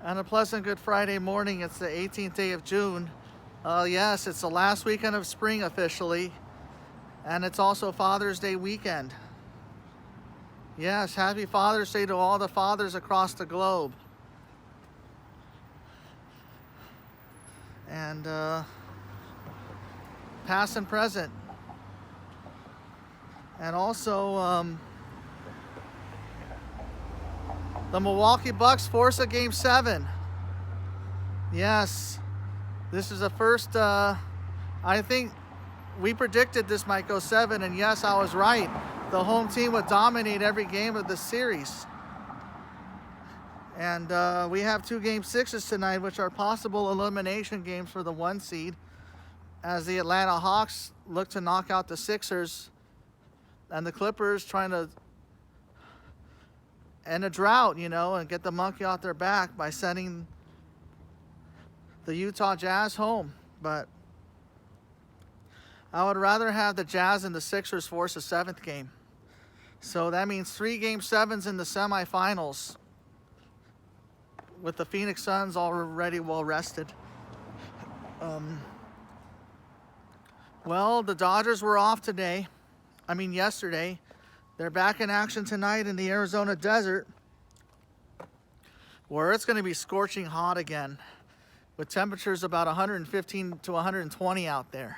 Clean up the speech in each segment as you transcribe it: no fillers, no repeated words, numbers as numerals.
And a pleasant Good Friday morning. It's the 18th day of June. Yes, it's the last weekend of spring officially, and it's also Father's Day weekend. Yes, happy Father's Day to all the fathers across the globe. And past and present. And also, the Milwaukee Bucks force a Game 7. Yes, this is the first, I think we predicted this might go 7, and yes, I was right. The home team would dominate every game of the series. And we have 2 Game 6s tonight, which are possible elimination games for the 1 seed, as the Atlanta Hawks look to knock out the Sixers, and the Clippers trying to end a drought, and get the monkey off their back by sending the Utah Jazz home. But I would rather have the Jazz and the Sixers force a 7th game. So that means 3 Game 7s in the semifinals, with the Phoenix Suns already well rested. Well, the Dodgers were off yesterday. They're back in action tonight in the Arizona desert, where it's going to be scorching hot again, with temperatures about 115 to 120 out there.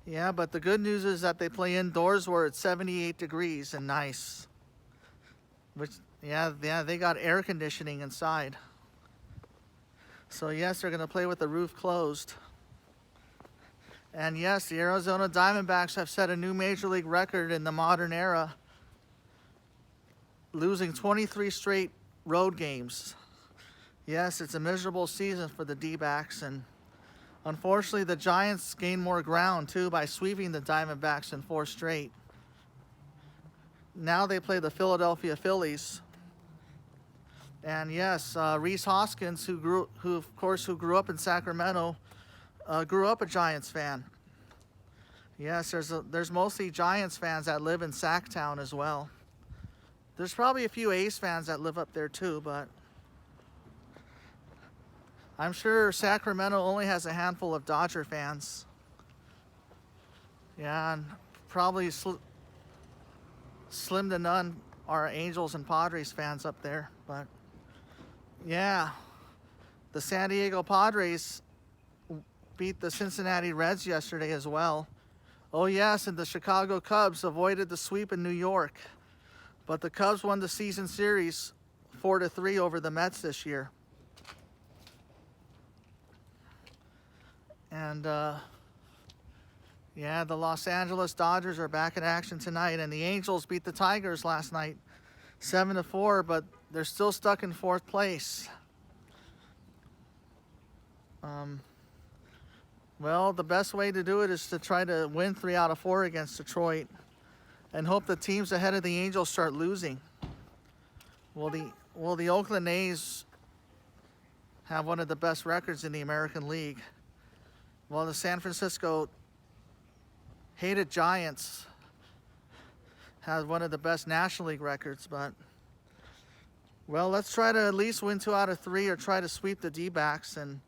Yeah, but the good news is that they play indoors where it's 78 degrees and nice. They got air conditioning inside. So yes, they're going to play with the roof closed. And yes, the Arizona Diamondbacks have set a new Major League record in the modern era, losing 23 straight road games. Yes, it's a miserable season for the D-backs, and unfortunately the Giants gained more ground too by sweeping the Diamondbacks in 4 straight. Now they play the Philadelphia Phillies. And yes, Rhys Hoskins, who grew up in Sacramento, grew up a Giants fan. Yes, there's mostly Giants fans that live in Sacktown as well. There's probably a few A's fans that live up there too, but I'm sure Sacramento only has a handful of Dodger fans. Yeah, and probably slim to none are Angels and Padres fans up there. But yeah, the San Diego Padres beat the Cincinnati Reds yesterday as well. Oh yes, and the Chicago Cubs avoided the sweep in New York. But the Cubs won the season series 4-3 over the Mets this year. And the Los Angeles Dodgers are back in action tonight, and the Angels beat the Tigers last night 7-4, but they're still stuck in 4th place. Well, the best way to do it is to try to win 3 out of 4 against Detroit and hope the teams ahead of the Angels start losing. Well, the Oakland A's have one of the best records in the American League. Well, the San Francisco hated Giants have one of the best National League records, but well, let's try to at least win 2 out of 3 or try to sweep the D-backs. And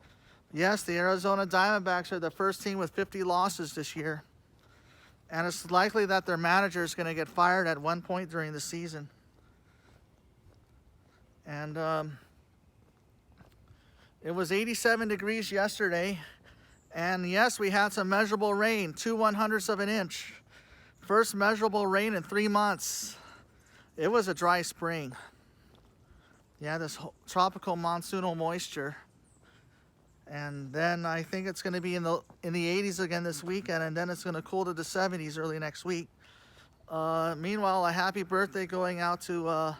yes, the Arizona Diamondbacks are the first team with 50 losses this year. And it's likely that their manager is going to get fired at one point during the season. And it was 87 degrees yesterday. And yes, we had some measurable rain, 2/100ths of an inch. First measurable rain in 3 months. It was a dry spring. Yeah, this tropical monsoonal moisture. And then I think it's going to be in the 80s again this weekend, and then it's going to cool to the 70s early next week. Meanwhile, a happy birthday going out to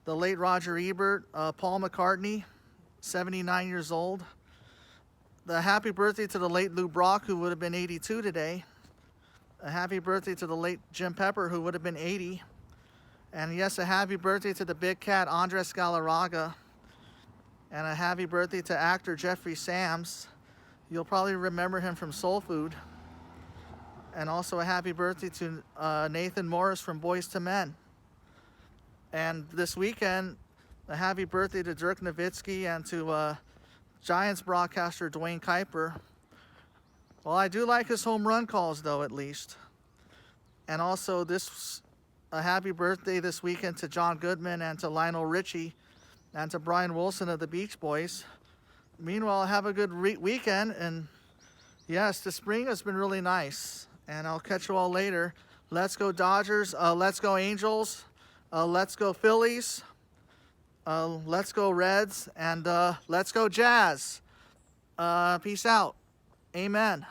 the late Roger Ebert, Paul McCartney, 79 years old. The happy birthday to the late Lou Brock, who would have been 82 today. A happy birthday to the late Jim Pepper, who would have been 80. And yes, a happy birthday to the big cat, Andres Galarraga. And a happy birthday to actor Jeffrey Sams. You'll probably remember him from Soul Food. And also a happy birthday to Nathan Morris from Boyz II Men. And this weekend, a happy birthday to Dirk Nowitzki and to Giants broadcaster Dwayne Kuiper. Well, I do like his home run calls, though, at least. And also, a happy birthday this weekend to John Goodman and to Lionel Richie and to Brian Wilson of the Beach Boys. Meanwhile, have a good weekend. And yes, the spring has been really nice. And I'll catch you all later. Let's go Dodgers. Let's go Angels. Let's go Phillies. Let's go Reds. And let's go Jazz. Peace out. Amen.